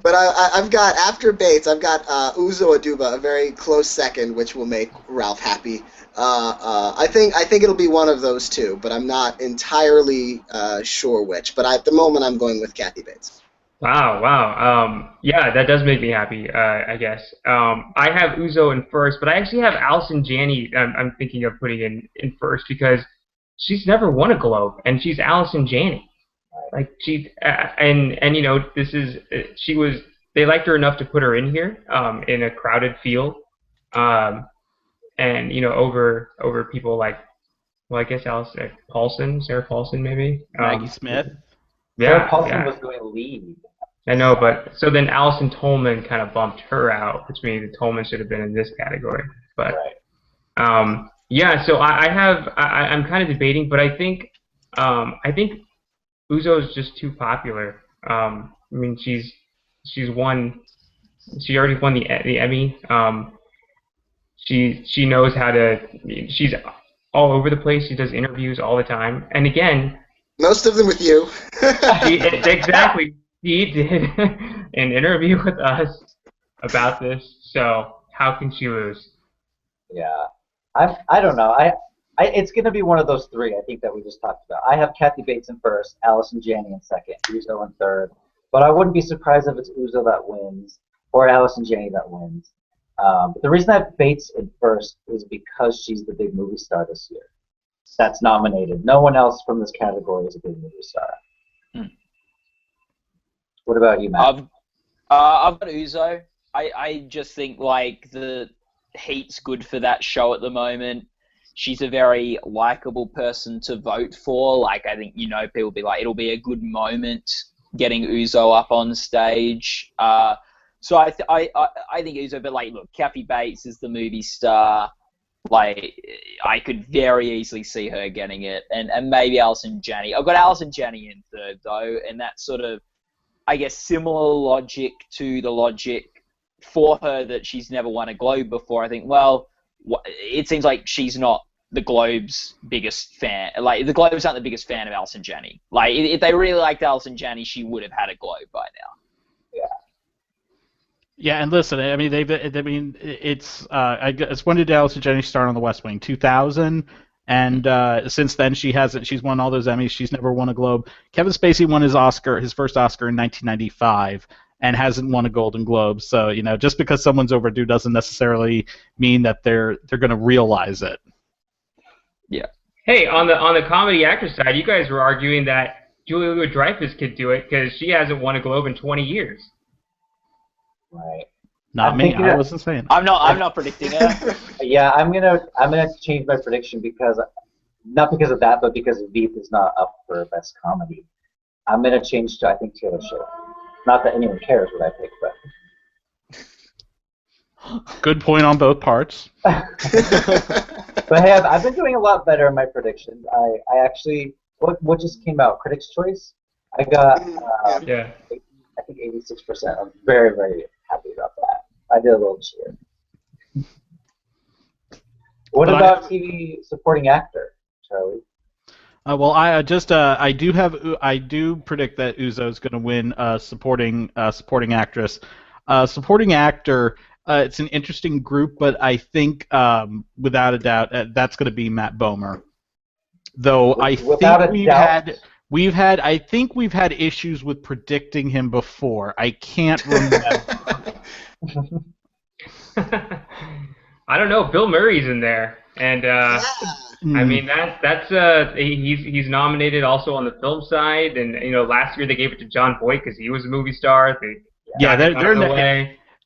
But I've got, after Bates, I've got Uzo Aduba, a very close second, which will make Ralph happy. I think it'll be one of those two, but I'm not entirely sure which. But at the moment, I'm going with Kathy Bates. Wow. Yeah, that does make me happy, I guess. I have Uzo in first, but I actually have Allison Janney I'm thinking of putting in first because she's never won a Globe, and she's Allison Janney. Like, she, and this is, they liked her enough to put her in here in a crowded field. And, over people like, well, I guess Sarah Paulson, maybe? Maggie Smith. Yeah, Sarah Paulson was going to lead. I know, but so then Allison Tolman kind of bumped her out, which means Tolman should have been in this category. But yeah, so I'm kind of debating, but I think Uzo is just too popular. I mean, she already won the Emmy. She knows how to. She's all over the place. She does interviews all the time, and again. Most of them with you. Exactly. She did an interview with us about this, so how can she lose? Yeah. I don't know. It's going to be one of those three, I think, that we just talked about. I have Kathy Bates in first, Allison Janney in second, Uzo in third. But I wouldn't be surprised if it's Uzo that wins or Allison Janney that wins. But the reason I have Bates in first is because she's the big movie star this year that's nominated. No one else from this category is a big movie star. What about you, Matt? I've got Uzo. I just think, like, the heat's good for that show at the moment. She's a very likable person to vote for. Like, I think, people will be like, it'll be a good moment getting Uzo up on stage. So I think Uzo, but, like, look, Kathy Bates is the movie star. Like, I could very easily see her getting it, and maybe Allison Janney. I've got Allison Janney in third, though, and that's sort of, I guess, similar logic to the logic for her that she's never won a Globe before. I think, well, it seems like she's not the Globe's biggest fan. Like, the Globes aren't the biggest fan of Allison Janney. Like, if they really liked Allison Janney, she would have had a Globe by now. Yeah, and listen, I mean, it's when did Allison Janney start on The West Wing? 2000, and since then she's won all those Emmys. She's never won a Globe. Kevin Spacey won his first Oscar in 1995, and hasn't won a Golden Globe. So just because someone's overdue doesn't necessarily mean that they're going to realize it. Yeah. Hey, on the comedy actress side, you guys were arguing that Julia Louis-Dreyfus could do it because she hasn't won a Globe in 20 years. Right. Not me. I wasn't saying. I'm not predicting it. Yeah, I'm gonna change my prediction not because of that, but because Veep is not up for best comedy. I'm gonna change to, I think, Taylor Swift. Not that anyone cares what I pick, but. Good point on both parts. But hey, I've been doing a lot better in my predictions. I actually, what just came out? Critics' Choice. I got I think 86%. I'm very, very happy about that. I did a little cheer. What But about TV supporting actor, Charlie? Well, I do predict that Uzo's going to win supporting actress. Supporting actor, it's an interesting group, but I think without a doubt that's going to be Matt Bomer. Though Without a doubt. I think we've had issues with predicting him before. I can't remember. I don't know. Bill Murray's in there, and I mean that's he's nominated also on the film side, and last year they gave it to John Boyd because he was a movie star.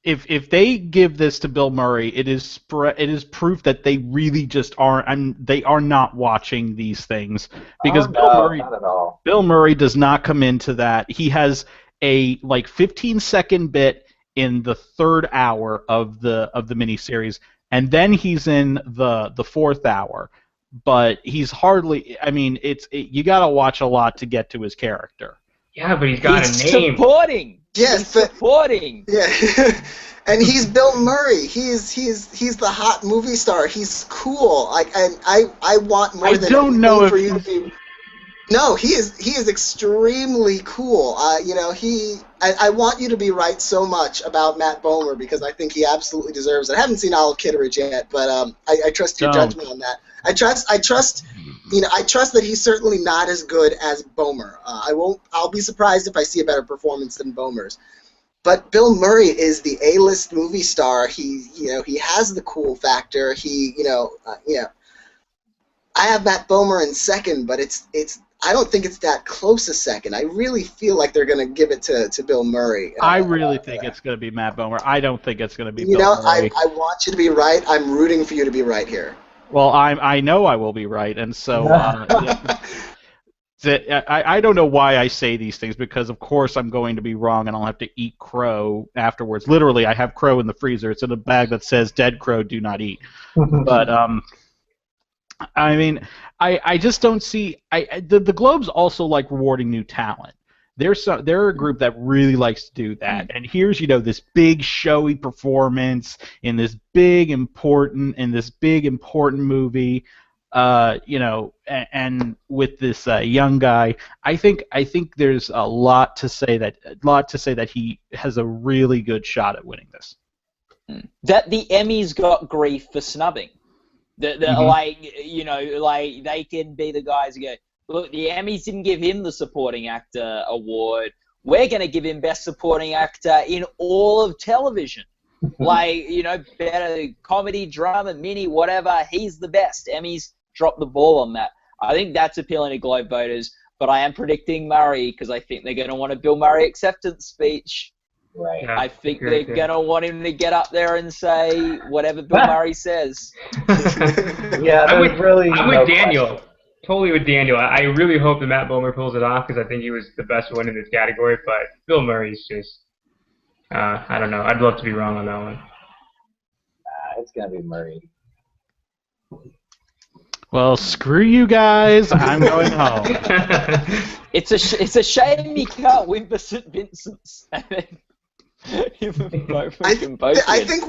If they give this to Bill Murray, it is proof that they really just aren't, and they are not watching these things because not at all. Bill Murray does not come into that. He has a 15-second bit in the third hour of the miniseries, and then he's in the fourth hour. But he's hardly. I mean, you got to watch a lot to get to his character. Yeah, but he's got a name. Supporting. Yes, supporting. Yeah, and he's Bill Murray. He's the hot movie star. He's cool. I want more than anything for you to be. No, he is extremely cool. I want you to be right so much about Matt Bomer because I think he absolutely deserves it. I haven't seen Olive Kitteridge yet, but I trust your judgment on that. I trust that he's certainly not as good as Bomer. I'll be surprised if I see a better performance than Bomer's. But Bill Murray is the A-list movie star. He has the cool factor. I have Matt Bomer in second, but I don't think it's that close a second. I really feel like they're going to give it to Bill Murray. I really think it's going to be Matt Bomer. I don't think it's going to be Bill Murray. I want you to be right. I'm rooting for you to be right here. Well, I know I will be right, and so I don't know why I say these things because, of course, I'm going to be wrong, and I'll have to eat crow afterwards. Literally, I have crow in the freezer. It's in a bag that says "Dead crow, do not eat." But I mean, I just don't see. The Globes also like rewarding new talent. They're a group that really likes to do that. And here's this big showy performance in this big important movie, and with this young guy. I think there's a lot to say that he has a really good shot at winning this. That the Emmys got grief for snubbing. They can be the guys who go, look, the Emmys didn't give him the supporting actor award. We're going to give him best supporting actor in all of television. Better comedy, drama, mini, whatever. He's the best. Emmys dropped the ball on that. I think that's appealing to Globe voters, but I am predicting Murray because I think they're going to want a Bill Murray acceptance speech. Right. I think they're going to want him to get up there and say whatever Bill Murray says. Yeah, I'm with Daniel. Question. Totally with Daniel. I really hope that Matt Bomer pulls it off because I think he was the best one in this category, but Bill Murray's just, I don't know. I'd love to be wrong on that one. It's going to be Murray. Well, screw you guys. I'm going home. It's a shame he can't win the St. Vincent's. I think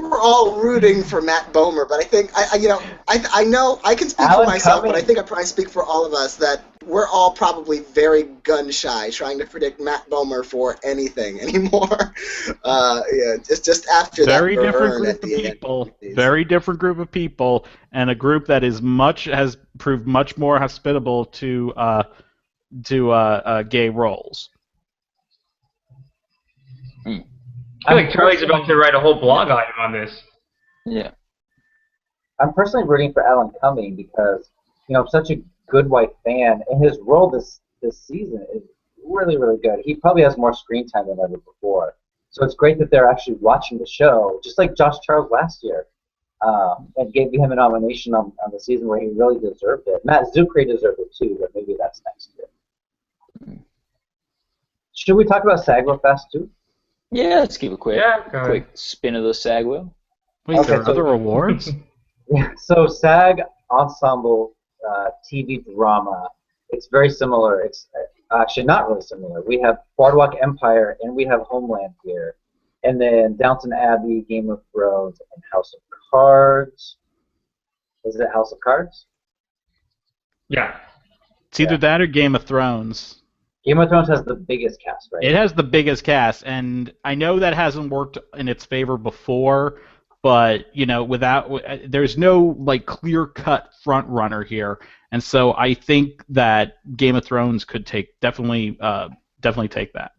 we're all rooting for Matt Bomer, but I think I know I can speak for myself, but I think I probably speak for all of us that we're all probably very gun shy trying to predict Matt Bomer for anything anymore. Just after very that different group of people, very different group of people, and a group that has proved much more hospitable to gay roles. I feel like Charlie's about to write a whole blog item on this. Yeah. I'm personally rooting for Alan Cumming because, I'm such a good white fan, and his role this season is really, really good. He probably has more screen time than ever before. So it's great that they're actually watching the show, just like Josh Charles last year, and gave him a nomination on the season where he really deserved it. Matt Zuckery deserved it too, but maybe that's next year. Should we talk about SAG real fast too? Yeah, let's give a quick spin of the SAG wheel. Wait, there are other awards? Yeah, so SAG Ensemble TV Drama, it's very similar. It's actually not really similar. We have Boardwalk Empire and we have Homeland here. And then Downton Abbey, Game of Thrones, and House of Cards. Is it House of Cards? Yeah. It's either that or Game of Thrones. Game of Thrones has the biggest cast, right? It has the biggest cast, and I know that hasn't worked in its favor before, but there's no like clear-cut front runner here, and so I think that Game of Thrones could definitely take that.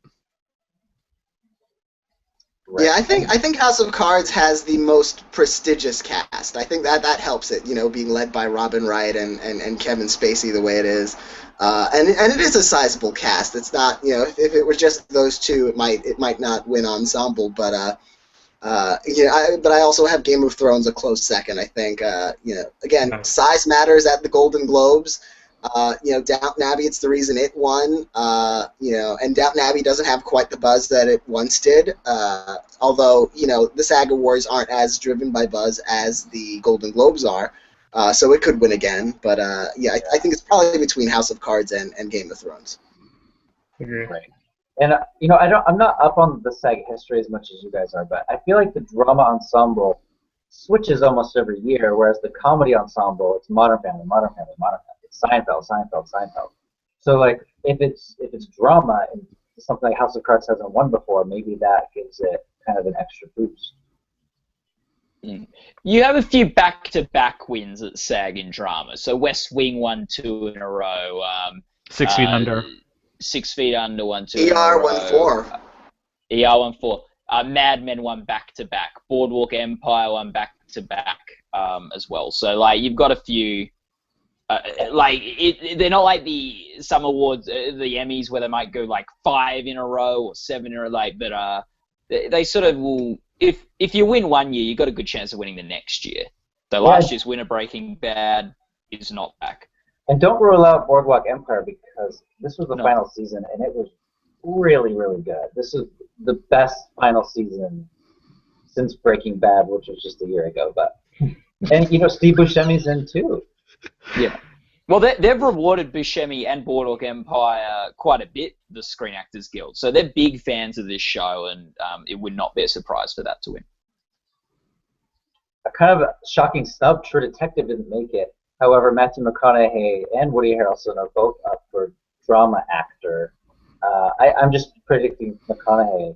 Right. Yeah, I think House of Cards has the most prestigious cast. I think that helps it, being led by Robin Wright and Kevin Spacey the way it is, and it is a sizable cast. It's not, if it were just those two, it might not win ensemble, but but I also have Game of Thrones a close second. I think, again, size matters at the Golden Globes. Downton Abbey, it's the reason it won. And Downton Abbey doesn't have quite the buzz that it once did. Although, the SAG Awards aren't as driven by buzz as the Golden Globes are. So it could win again. But, I think it's probably between House of Cards and Game of Thrones. Agree. Right. And, I'm not up on the SAG history as much as you guys are, but I feel like the drama ensemble switches almost every year, whereas the comedy ensemble, it's Modern Family, Modern Family, Modern Family. Seinfeld. So like if it's drama and something like House of Cards hasn't won before, maybe that gives it kind of an extra boost. You have a few back-to-back wins at SAG in drama. So West Wing won 2 in a row. 6 Feet Under. 6 Feet Under won 2 in a row. ER won 4. ER won 4. Mad Men won back-to-back. Boardwalk Empire won back-to-back as well. So like you've got a few. They're not like some awards, the Emmys, where they might go like 5 in a row or 7 in a row. But they sort of will. If you win one year, you've got a good chance of winning the next year. So last year's winner, Breaking Bad, is not back. And don't rule out Boardwalk Empire because this was the final season and it was really, really good. This is the best final season since Breaking Bad, which was just a year ago. But and Steve Buscemi's in too. Yeah. Well, they've rewarded Buscemi and Boardwalk Empire quite a bit, the Screen Actors Guild. So they're big fans of this show, and it would not be a surprise for that to win. A kind of shocking snub, True Detective didn't make it. However, Matthew McConaughey and Woody Harrelson are both up for drama actor. I'm just predicting McConaughey.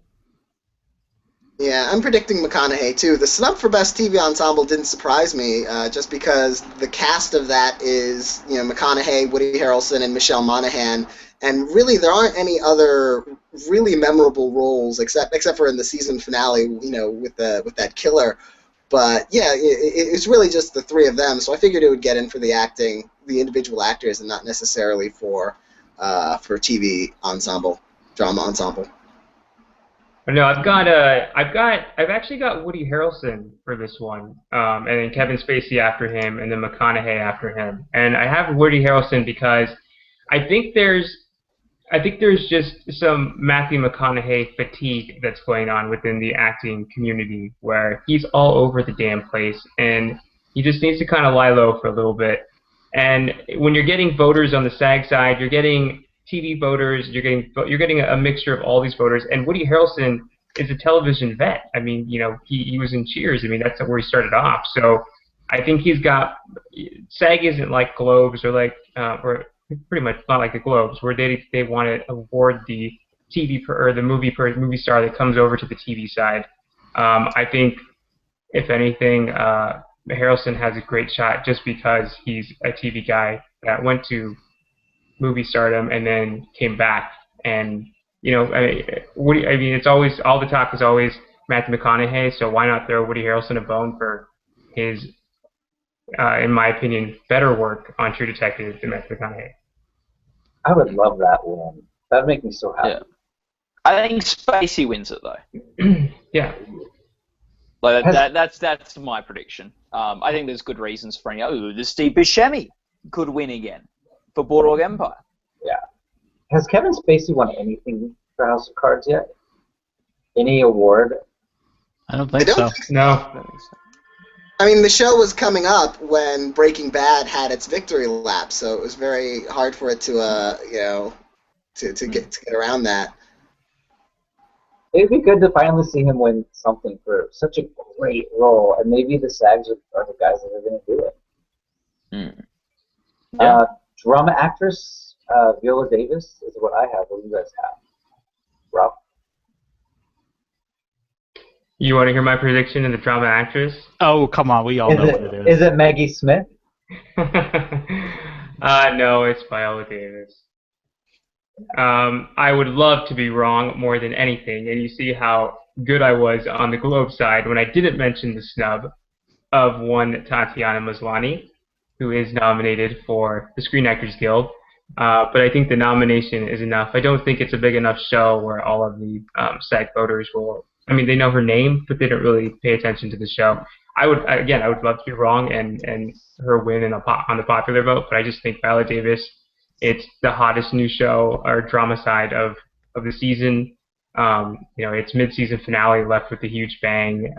Yeah, I'm predicting McConaughey too. The snub for Best TV Ensemble didn't surprise me, just because the cast of that is McConaughey, Woody Harrelson, and Michelle Monaghan, and really there aren't any other really memorable roles except for in the season finale, with that killer. But yeah, it's really just the three of them. So I figured it would get in for the acting, the individual actors, and not necessarily for TV ensemble, drama ensemble. No, I've actually got Woody Harrelson for this one, and then Kevin Spacey after him, and then McConaughey after him. And I have Woody Harrelson because I think there's just some Matthew McConaughey fatigue that's going on within the acting community, where he's all over the damn place, and he just needs to kind of lie low for a little bit. And when you're getting voters on the SAG side, you're getting TV voters, you're getting a mixture of all these voters, and Woody Harrelson is a television vet. I mean, he was in Cheers. I mean, that's where he started off. So I think he's got SAG isn't like Globes or or pretty much not like the Globes, where they want to award the the movie star that comes over to the TV side. I think if anything, Harrelson has a great shot just because he's a TV guy that went to movie stardom and then came back, and it's always, all the talk is always Matthew McConaughey, so why not throw Woody Harrelson a bone for his in my opinion better work on True Detective than Matthew McConaughey. I would love that win. That'd make me so happy. Yeah. I think Spacey wins it though. Yeah. Like that's my prediction. I think there's good reasons for the Steve Buscemi could win again for Boardwalk Empire. Yeah. Has Kevin Spacey won anything for House of Cards yet? Any award? I don't think so. No. I mean, the show was coming up when Breaking Bad had its victory lap, so it was very hard for it to get around that. It'd be good to finally see him win something for such a great role, and maybe the SAGs are the guys that are going to do it. Yeah. Drama actress Viola Davis is what I have. What do you guys have? Rob? You want to hear my prediction in the drama actress? Oh, come on. We all know what it is. Is it Maggie Smith? No, it's Viola Davis. I would love to be wrong more than anything, and you see how good I was on the Globe side when I didn't mention the snub of one Tatiana Maslany, who is nominated for the Screen Actors Guild. But I think the nomination is enough. I don't think it's a big enough show where all of the SAG voters will. I mean, they know her name, but they don't really pay attention to the show. I would love to be wrong and her win on the popular vote, but I just think Viola Davis. It's the hottest new show or drama side of the season. It's mid-season finale left with a huge bang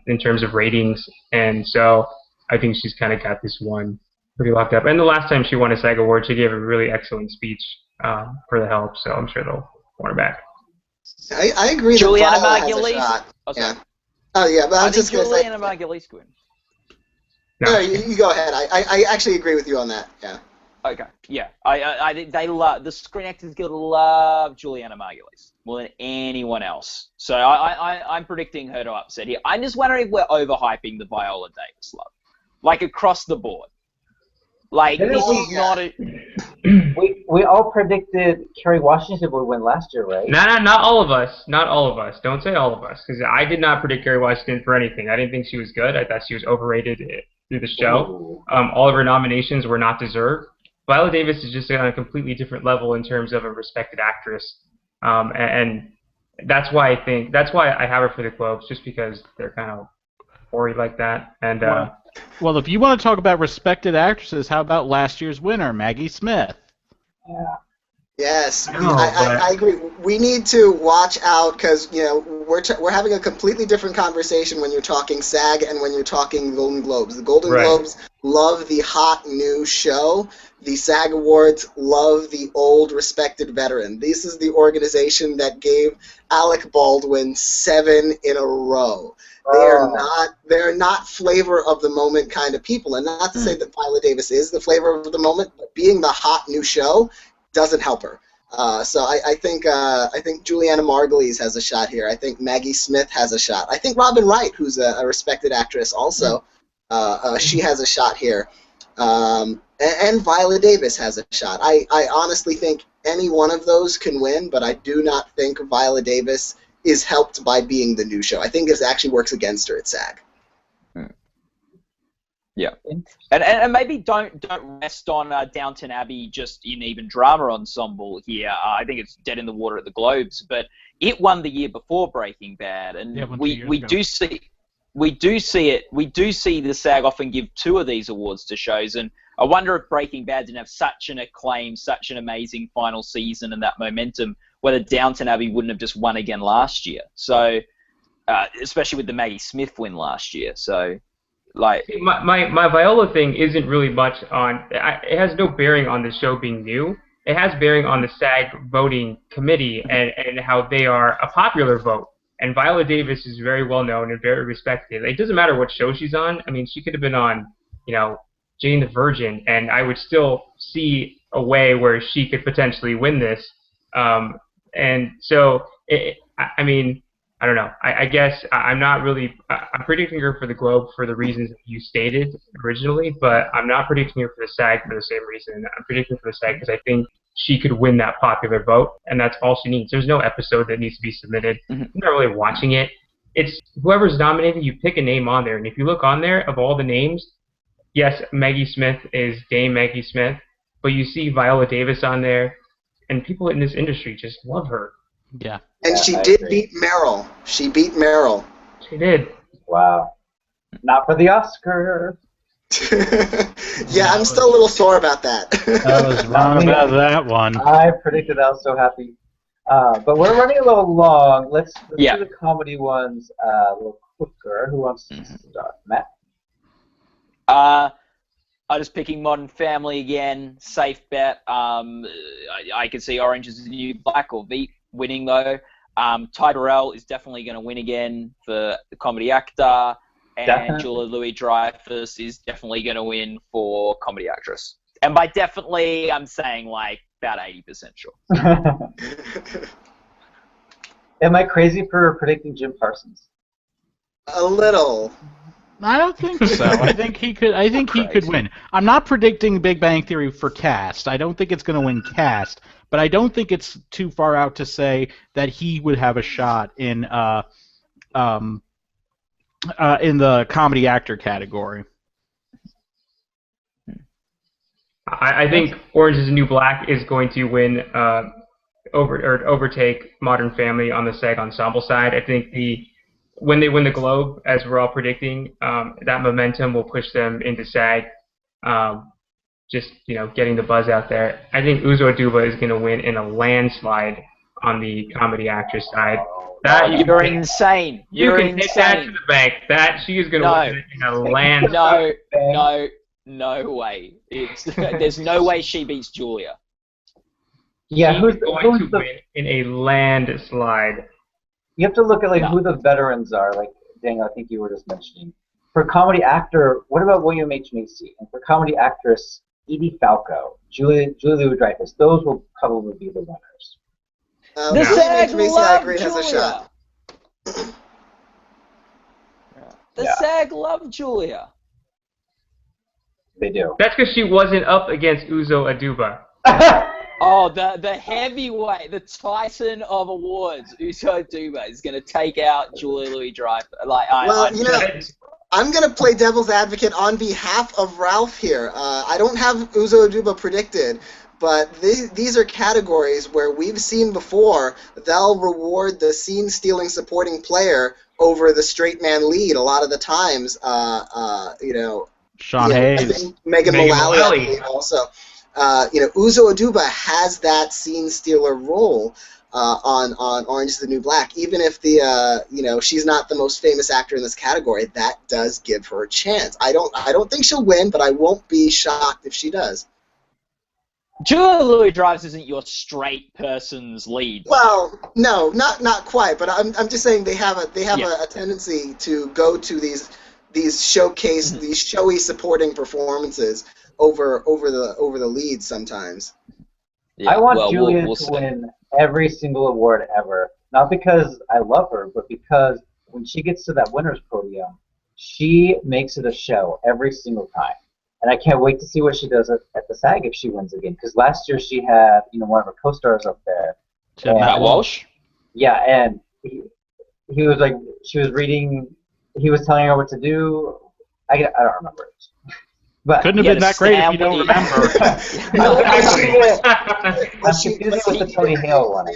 in terms of ratings, and so I think she's kind of got this one pretty locked up. And the last time she won a SAG award, she gave a really excellent speech for the help, so I'm sure they'll want her back. I agree Juliana that Viola has a Margulies. shot. Oh, sorry. Yeah. Oh yeah, but I I'm think just going to say. Juliana Margulies could win. No. No, you go ahead. I actually agree with you on that. Yeah. Okay, yeah. I think they love the Screen Actors Guild love Juliana Margulies more than anyone else. So I'm predicting her to upset here. I'm just wondering if we're overhyping the Viola Davis love, like across the board. Like this is not a. We all predicted Kerry Washington would win last year, right? No, not all of us. Not all of us. Don't say all of us, because I did not predict Kerry Washington for anything. I didn't think she was good. I thought she was overrated through the show. All of her nominations were not deserved. Viola Davis is just on a completely different level in terms of a respected actress, and that's why I have her for the Globes, just because they're kind of hoary like that. And well, if you want to talk about respected actresses, how about last year's winner, Maggie Smith? Yeah. Yes, I agree. We need to watch out because we're having a completely different conversation when you're talking SAG and when you're talking Golden Globes. The Golden Globes love the hot new show. The SAG Awards love the old respected veteran. This is the organization that gave Alec Baldwin 7 in a row. They are not flavor of the moment kind of people, and not to say that Viola Davis is the flavor of the moment, but being the hot new show doesn't help her. So I think Juliana Margulies has a shot here. I think Maggie Smith has a shot. I think Robin Wright, who's a respected actress, also she has a shot here. And Viola Davis has a shot. I honestly think any one of those can win, but I do not think Viola Davis is helped by being the new show. I think this actually works against her at SAG. Yeah, and maybe don't rest on Downton Abbey just in even drama ensemble here. I think it's dead in the water at the Globes, but it won the year before Breaking Bad, and we do see it. We do see the SAG often give 2 of these awards to shows, and I wonder if Breaking Bad didn't have such an acclaim, such an amazing final season, and that momentum, whether Downton Abbey wouldn't have just won again last year. So, especially with the Maggie Smith win last year. So, like my Viola thing isn't really much on. It has no bearing on the show being new. It has bearing on the SAG voting committee and how they are a popular vote. And Viola Davis is very well known and very respected. It doesn't matter what show she's on. I mean, she could have been on, Jane the Virgin, and I would still see a way where she could potentially win this. And so, I don't know. I guess I'm not really. I'm predicting her for the Globe for the reasons that you stated originally, but I'm not predicting her for the SAG for the same reason. I'm predicting for the SAG because I think she could win that popular vote, and that's all she needs. There's no episode that needs to be submitted. I'm not really watching it. It's whoever's nominated, you pick a name on there, and if you look on there, of all the names, yes, Maggie Smith is Dame Maggie Smith, but you see Viola Davis on there, and people in this industry just love her. Yeah. And she did beat Meryl. She beat Meryl. She did. Wow. Not for the Oscar. Yeah, I'm still a little sore about that. I was wrong about that one. I predicted. I was so happy. But we're running a little long. Let's do the comedy ones a little quicker. Who wants to start? Matt? I'm just picking Modern Family again. Safe bet. I can see Orange is the New Black or Veep winning though. Ty Burrell is definitely going to win again for the comedy actor, and Definitely. Julia Louis-Dreyfus is definitely going to win for comedy actress. And by definitely, I'm saying like about 80% sure. Am I crazy for predicting Jim Parsons? A little. I don't think so. I think he could. I think he could win. I'm not predicting Big Bang Theory for cast. I don't think it's going to win cast, but I don't think it's too far out to say that he would have a shot in the comedy actor category. I think Orange is the New Black is going to win overtake Modern Family on the SAG ensemble side. I think when they win the Globe, as we're all predicting, that momentum will push them into SAG. Just getting the buzz out there. I think Uzo Aduba is going to win in a landslide on the comedy actress side. You're insane. You can take that to the bank. That she is going to win in a landslide. No way. There's no way she beats Julia. Yeah, who's going to win in a landslide? You have to look at who the veterans are. Like Daniel, I think you were just mentioning. For comedy actor, what about William H. Macy? And for comedy actress, Edie Falco, Julia Louis-Dreyfus. Those will probably be the winners. The SAG love has a shot. The SAG love Julia. They do. That's because she wasn't up against Uzo Aduba. Oh, the heavyweight, the Titan of awards, Uzo Aduba is going to take out Julia Louis-Dreyfus. I'm going to play devil's advocate on behalf of Ralph here. I don't have Uzo Aduba predicted, but these are categories where we've seen before they'll reward the scene-stealing supporting player over the straight man lead a lot of the times. Sean Hayes. Megan Mullally also. Uzo Aduba has that scene stealer role on Orange is the New Black. Even if she's not the most famous actor in this category, that does give her a chance. I don't think she'll win, but I won't be shocked if she does. Julia Louis-Dreyfus isn't your straight person's lead. Well, no, not quite. But I'm just saying they have a tendency to go to these showcase, these showy supporting performances over the lead sometimes. I want Julia to win every single award ever, not because I love her, but because when she gets to that winner's podium, she makes it a show every single time. And I can't wait to see what she does at the SAG if she wins again. Because last year she had one of her co-stars up there. Matt Walsh? Yeah, and he was like, she was reading, he was telling her what to do. I don't remember it. But couldn't have been that great if you don't remember. I'm confused with the Tony Hale one.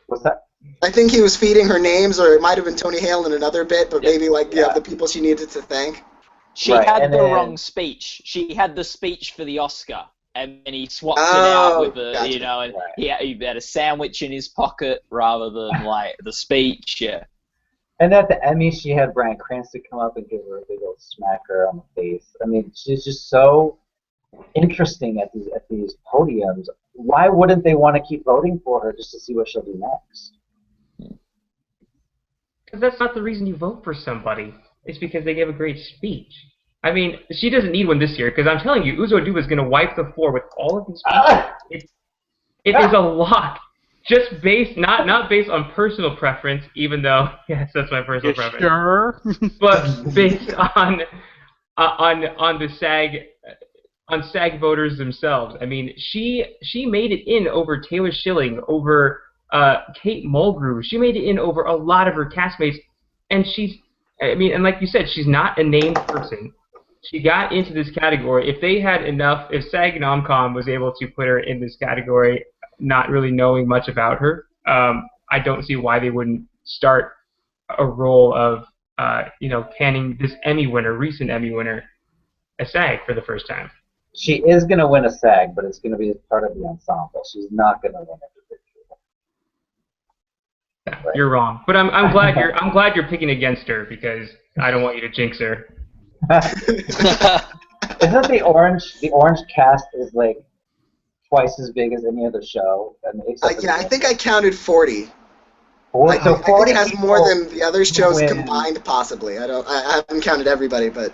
What's that? I think he was feeding her names, or it might have been Tony Hale in another bit, but maybe the people she needed to thank. She had the wrong speech. She had the speech for the Oscar, and then he swapped it out with and he had a sandwich in his pocket rather than the speech. Yeah. And at the Emmys, she had Bryan Cranston come up and give her a big old smacker on the face. I mean, she's just so interesting at these podiums. Why wouldn't they want to keep voting for her just to see what she'll do next? Because that's not the reason you vote for somebody. It's because they give a great speech. I mean, she doesn't need one this year, because I'm telling you, Uzo Aduba is going to wipe the floor with all of his speeches. It is a lot. Just based, not based on personal preference, even though, yes, that's my personal preference. Sure. But based on the SAG voters themselves. I mean, she made it in over Taylor Schilling, over Kate Mulgrew. She made it in over a lot of her castmates, and and like you said, she's not a named person. She got into this category. If they had enough, if SAG Nomcom was able to put her in this category, not really knowing much about her, I don't see why they wouldn't start a role of, canning this recent Emmy winner, a SAG for the first time. She is going to win a SAG, but it's going to be part of the ensemble. She's not going to win it. Right. You're wrong, but I'm glad you're picking against her, because I don't want you to jinx her. Isn't the orange cast is twice as big as any other show? I think I counted 40. Four, I so think 40 it has more people than the other shows win. combined, possibly. I haven't counted everybody, but.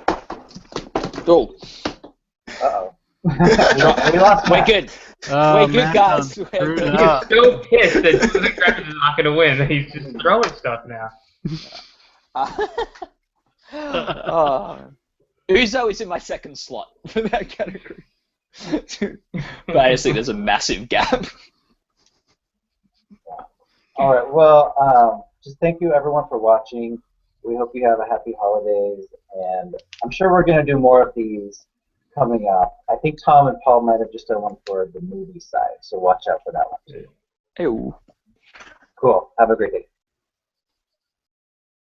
Oh, Uh-oh. we lost we're Matt. good. Oh, We're good, Matt guys. done We're screwed good. it He's up. so pissed that the Grammys is not going to win that he's just throwing stuff now. Uzo is in my second slot for that category. But I just think there's a massive gap. All right. Well, just thank you everyone for watching. We hope you have a happy holidays, and I'm sure we're going to do more of these coming up. I think Tom and Paul might have just done one for the movie side, so watch out for that one too. Ew. Cool. Have a great day.